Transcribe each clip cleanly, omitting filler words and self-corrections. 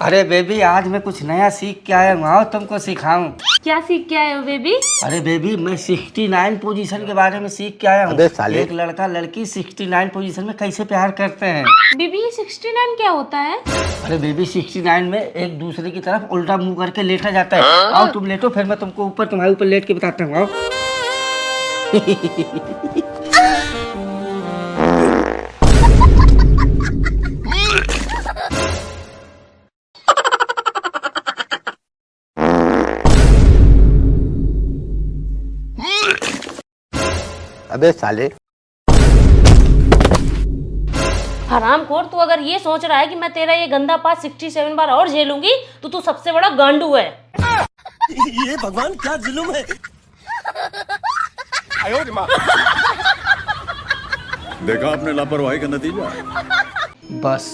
अरे बेबी, आज मैं कुछ नया सीख के आया हूँ, आओ तुमको सिखाऊं। क्या सीख के आए हो बेबी? अरे बेबी, मैं 69 पोजीशन के बारे में सीख के आया हूँ। अबे साले। एक लड़का लड़की 69 पोजीशन में कैसे प्यार करते हैं। बेबी ये 69 क्या होता है? अरे बेबी, 69 में एक दूसरे की तरफ उल्टा मुंह करके लेटा जाता है। आओ तुम लेटो, फिर मैं तुमको तुम्हारे ऊपर लेट के बताता हूँ। आओ। अबे साले। हरामखोर, तू अगर ये सोच रहा है कि मैं तेरा ये गंदा पास 67 बार और झेलूंगी तो तू सबसे बड़ा गांडू है। ये भगवान क्या जुल्म है। देखा आपने लापरवाही का नतीजा। बस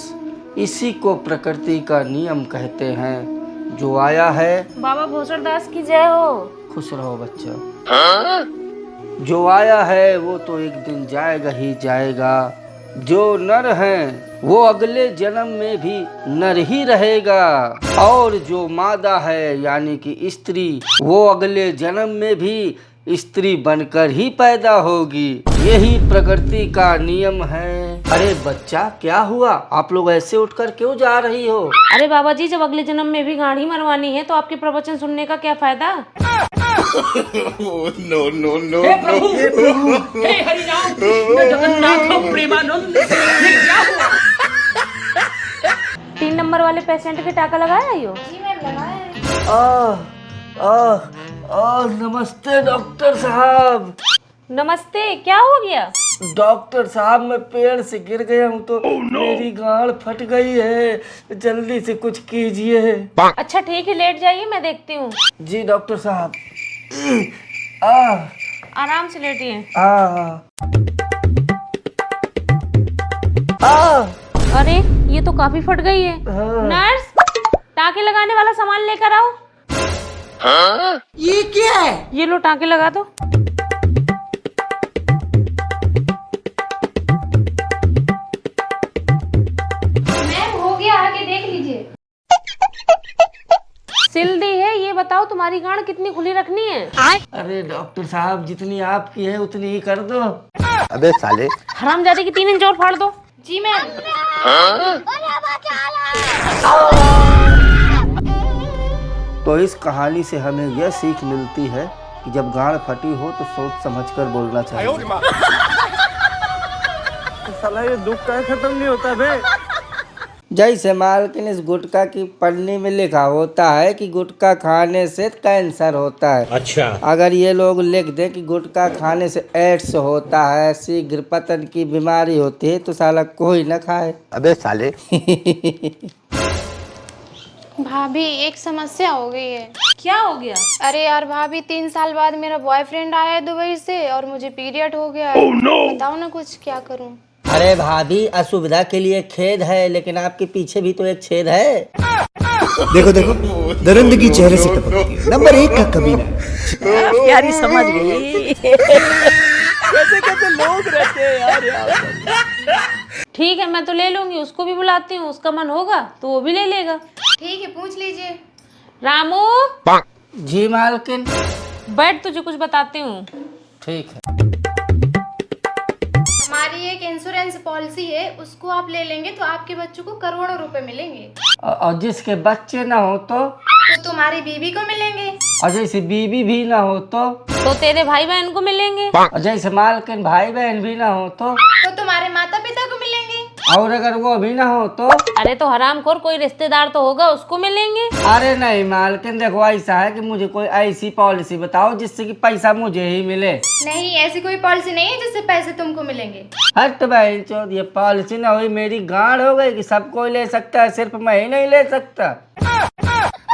इसी को प्रकृति का नियम कहते हैं। जो आया है, बाबा भोसड़ दास की जय हो। खुश रहो बच्चा। जो आया है वो तो एक दिन जाएगा ही जाएगा। जो नर है वो अगले जन्म में भी नर ही रहेगा, और जो मादा है यानी कि स्त्री, वो अगले जन्म में भी स्त्री बनकर ही पैदा होगी। यही प्रकृति का नियम है। अरे बच्चा, क्या हुआ? आप लोग ऐसे उठकर क्यों जा रही हो? अरे बाबा जी, जब अगले जन्म में भी गाड़ी मरवानी है तो आपके प्रवचन सुनने का क्या फायदा? No no no. हे प्रभु, हे प्रभु, हे हरिनाम कृष्ण जगन्नाथ प्रेमानंद, ये क्या हुआ? 3 नंबर वाले पेशेंट के टाका लगाया यो? जी मैम लगाया है। नमस्ते डॉक्टर साहब। नमस्ते, क्या हो गया? डॉक्टर साहब, मैं पेड़ से गिर गया हूँ तो मेरी गांड फट गई है, जल्दी से कुछ कीजिए। अच्छा ठीक है, लेट जाइए, मैं देखती हूँ। जी डॉक्टर साहब। आराम से लेटिए। अरे ये तो काफी फट गई है। नर्स, टाँके लगाने वाला सामान लेकर आओ। ये क्या है? ये लो, टाँके लगा दो। मैम हो गया, आके देख लीजिए। सिल दी है। ये बताओ तुम्हारी गांड कितनी खुली रखनी है? अरे डॉक्टर साहब, जितनी आपकी है उतनी ही कर दो। अबे साले। हरामजादे की 3 इंच और फाड़ दो। जी मैम। तो इस कहानी से हमें यह सीख मिलती है कि जब गांड फटी हो तो सोच समझकर बोलना चाहिए। साला ये दुख का खत्म नहीं होता बे। जैसे मालकिन इस गुटखा की पन्नी में लिखा होता है कि गुटखा खाने से कैंसर होता है। अच्छा। अगर ये लोग लिख दें कि गुटखा खाने से एड्स होता है, शीघ्र पतन की बीमारी होती है, तो साला कोई ना खाए। अबे साले। भाभी एक समस्या हो गई है। क्या हो गया? अरे यार भाभी, 3 साल बाद मेरा बॉयफ्रेंड आया है दुबई से और मुझे पीरियड हो गया है। बताओ ना कुछ, क्या करूं? अरे भाभी, असुविधा के लिए खेद है, लेकिन आपके पीछे भी तो एक छेद है। देखो देखो, दरिंदगी चेहरे से टपकती है। नंबर 1 का कमीना। प्यारी समझ गई। कैसे कैसे लोग रहते हैं यार यहाँ। ठीक है, मैं तो ले लूंगी, उसको भी बुलाती हूँ। उसका मन होगा तो वो भी ले लेगा। ठीक है, पूछ लीजिए। रामू। जी मालकिन। बैठ, तुझे कुछ बताती हूँ। ठीक है। हमारी एक इंश्योरेंस पॉलिसी है, उसको आप ले लेंगे तो आपके बच्चों को करोड़ों रुपए मिलेंगे। और जिसके बच्चे ना हो तो तुम्हारी बीवी को मिलेंगे। और जैसे बीवी भी ना हो तो तेरे भाई बहन को मिलेंगे। और जैसे मालकिन भाई बहन भी ना हो तो तुम्हारे माता पिता को मिलेंगे। और अगर वो भी ना हो तो अरे तो हरामखोर, कोई रिश्तेदार तो होगा, उसको मिलेंगे। अरे नहीं मालकिन, देखो ऐसा है कि मुझे कोई ऐसी पॉलिसी बताओ जिससे कि पैसा मुझे ही मिले। नहीं, ऐसी कोई पॉलिसी नहीं है जिससे पैसे तुमको मिलेंगे। हट बहन चोद, ये पॉलिसी ना हुई मेरी गांड हो गई कि सब कोई ले सकता है, सिर्फ मैं ही नहीं ले सकता।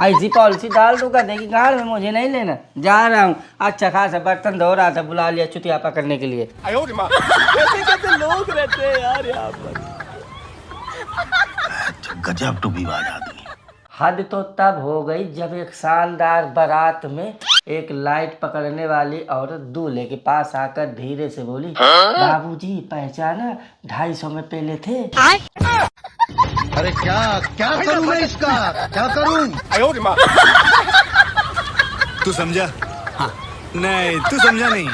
ऐसी पॉलिसी डाल दूंगा, देखी गांड में मुझे नहीं लेना। जा रहा हूँ, अच्छा खासा बर्तन धो रहा था, बुला लिया चुतियापा करने के लिए। कैसे कैसे लोग रहते हैं यार यहाँ पर। गजब टूबीबाज आदमी। हद तो तब हो गई जब एक शानदार बारात में एक लाइट पकड़ने वाली औरत दूल्हे के पास आकर धीरे से बोली, बाबूजी पहचाना, 250 में पेले थे। अरे क्या क्या करूं मैं इसका, क्या करूं? तू समझा? हाँ नहीं तू समझा नहीं।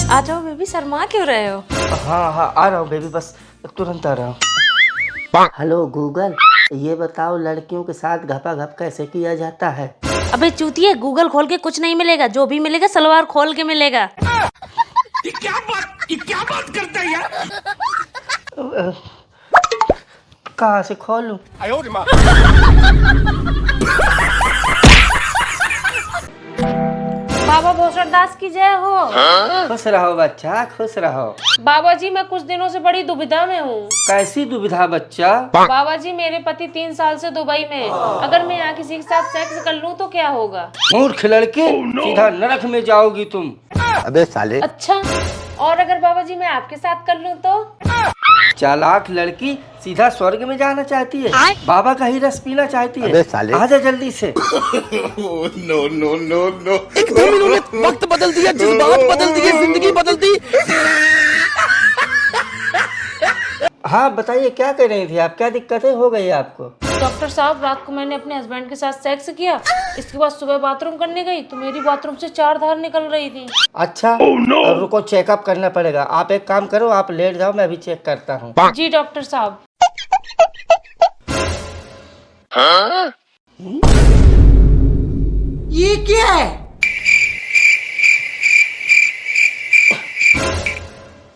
आ जाओ बेबी, शर्मा क्यों रहे हो? हाँ हाँ आ रहा हूँ बेबी, बस तुरंत आ रहा हूँ। हेलो गूगल, ये बताओ लड़कियों के साथ घपाघप कैसे किया जाता है? अबे चूतिए, गूगल खोल के कुछ नहीं मिलेगा, जो भी मिलेगा सलवार खोल के मिलेगा। ये क्या बात करता है यार? कहाँ से खोलूं? बाबा भोसड़ दास की जय हो। खुश रहो बच्चा, खुश रहो। बाबा जी मैं कुछ दिनों से बड़ी दुविधा में हूँ। कैसी दुविधा बच्चा? बाबा जी मेरे पति 3 साल से दुबई में, अगर मैं यहाँ किसी के साथ सेक्स कर लूँ तो क्या होगा? मूर्ख लड़के, सीधा नरक में जाओगी तुम। अबे साले। अच्छा, और अगर बाबा जी मैं आपके साथ कर लूँ तो? चालाक लड़की, सीधा स्वर्ग में जाना चाहती है, बाबा का ही रस पीना चाहती है। अबे साले। आजा जल्दी से। No no no no. एकदम इन्होंने वक्त बदल दिया, जज्बात बदल दिए, जिंदगी बदल दी। हाँ बताइए, क्या कह रही थी आप? क्या दिक्कतें हो गई आपको? डॉक्टर साहब, रात को मैंने अपने हस्बैंड के साथ सेक्स किया, इसके बाद सुबह बाथरूम करने गई तो मेरी बाथरूम से 4 धार निकल रही थी। अच्छा अब रुको, चेकअप करना पड़ेगा। आप एक काम करो, आप लेट जाओ, मैं अभी चेक करता हूँ। जी डॉक्टर साहब। ये क्या है?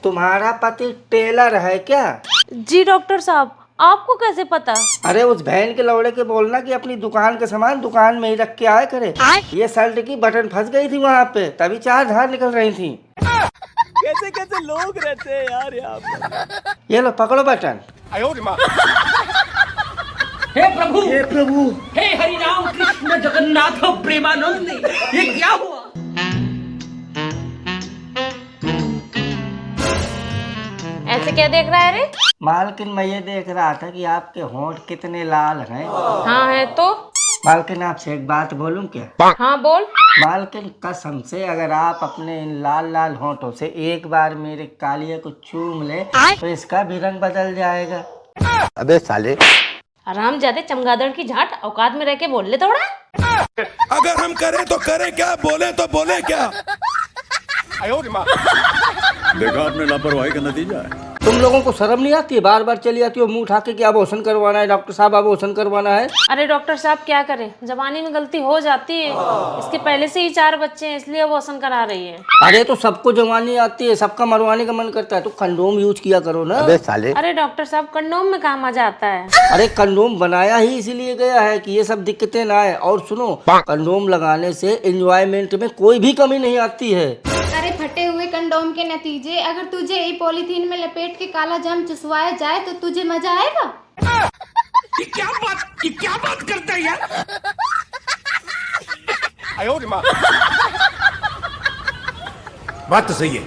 तुम्हारा पति टेलर है क्या? जी डॉक्टर साहब, आपको कैसे पता? अरे उस बहन के लौड़े के बोलना कि अपनी दुकान का सामान दुकान में ही रख के आया करे। ये शर्ट की बटन फंस गई थी वहाँ पे, तभी 4 धार निकल रही थी। कैसे कैसे लोग रहते हैं यार यहाँ पे। ये लो पकड़ो बटन। हे प्रभु, हे हरि राम कृष्ण जगन्नाथ प्रेमानंद, ये क्या हुआ? ऐसे क्या देख रहा है रे? मालकिन मैं ये देख रहा था कि आपके होंठ कितने लाल हैं। हाँ है तो। मालकिन आपसे एक बात बोलूं क्या? हाँ बोल। मालकिन कसम से अगर आप अपने इन लाल लाल होंठों से एक बार मेरे कालिए को चूम ले तो इसका भी रंग बदल जाएगा। अबे साले। आराम ज्यादा चमगादड़ की झाट, औकात में रह के बोल ले थोड़ा। अगर हम करें तो करें क्या, बोले तो बोले क्या। देखा आपने लापरवाही का नतीजा है। तुम लोगों को शर्म नहीं आती है? बार बार चली आती हो मुंह उठा के कि अबॉर्शन करवाना है डॉक्टर साहब, अबॉर्शन करवाना है। अरे डॉक्टर साहब क्या करें, जवानी में गलती हो जाती है। इसके पहले से ही 4 बच्चे हैं, इसलिए अबॉर्शन करा रही है। अरे तो सबको जवानी आती है, सबका मरवाने का मन करता है, तो कंडोम यूज किया करो ना। अबे साले। अरे डॉक्टर साहब, कंडोम में काम आ जाता है। अरे कंडोम बनाया ही इसीलिए गया है कि ये सब दिक्कतें ना आए। और सुनो, कंडोम लगाने से एंजॉयमेंट में कोई भी कमी नहीं आती है। अरे फटे हुए कंडोम के नतीजे, अगर तुझे ये पॉलीथीन में लपेट के काला जाम चुसवाया जाए तो तुझे मजा आएगा? ये क्या बात करता है यार? बात तो सही है।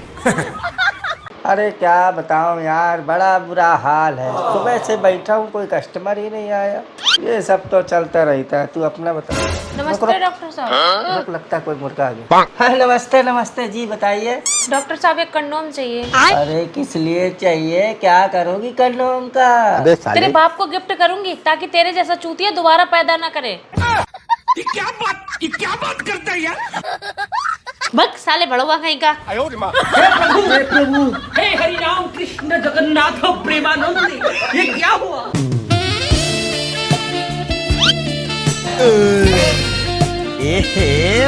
अरे क्या बताऊं यार, बड़ा बुरा हाल है। सुबह से बैठा हूँ, कोई कस्टमर ही नहीं आया। ये सब तो चलता रहता है, तू अपना बता। नमस्ते डॉक्टर साहब। लगता है कोई मुर्गा आ गया। हाँ नमस्ते नमस्ते जी, बताइए। डॉक्टर साहब एक कंडोम चाहिए। अरे किस लिए चाहिए, क्या करोगी कंडोम का? अबे तेरे साले। बाप को गिफ्ट करूंगी ताकि तेरे जैसा चूतिया दोबारा पैदा ना करे। ये क्या बात करता है यार? बक साले बड़वा कहीं का। हे प्रभु, हे हरि राम कृष्ण जगन्नाथ प्रेमानंद, ये क्या हुआ?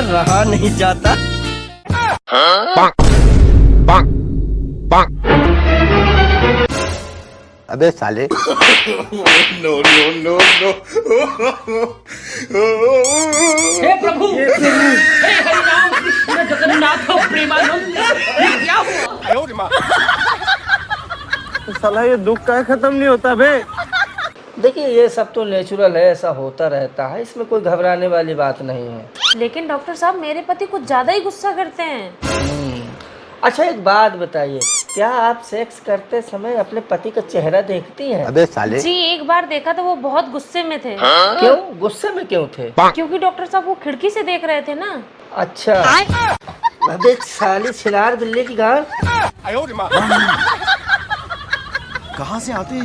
रहा नहीं जाता। अबे साले। No no no no. हे प्रभु, हे हरि राम कृष्ण जगन्नाथ प्रेमानंद, ये क्या हुआ? साला ये दुख का खत्म नहीं होता बे। देखिए ये सब तो नेचुरल है, ऐसा होता रहता है, इसमें कोई घबराने वाली बात नहीं है। लेकिन डॉक्टर साहब मेरे पति कुछ ज्यादा ही गुस्सा करते हैं। अच्छा एक बात बताइए, क्या आप सेक्स करते समय अपने पति का चेहरा देखती हैं? अबे साले। जी एक बार देखा तो वो बहुत गुस्से में थे। क्यों गुस्से में क्यों थे? क्योंकि डॉक्टर साहब वो खिड़की से देख रहे थे ना। अच्छा अबे साले छिनार बिल्ले की गाड़। कहाँ से आते हैं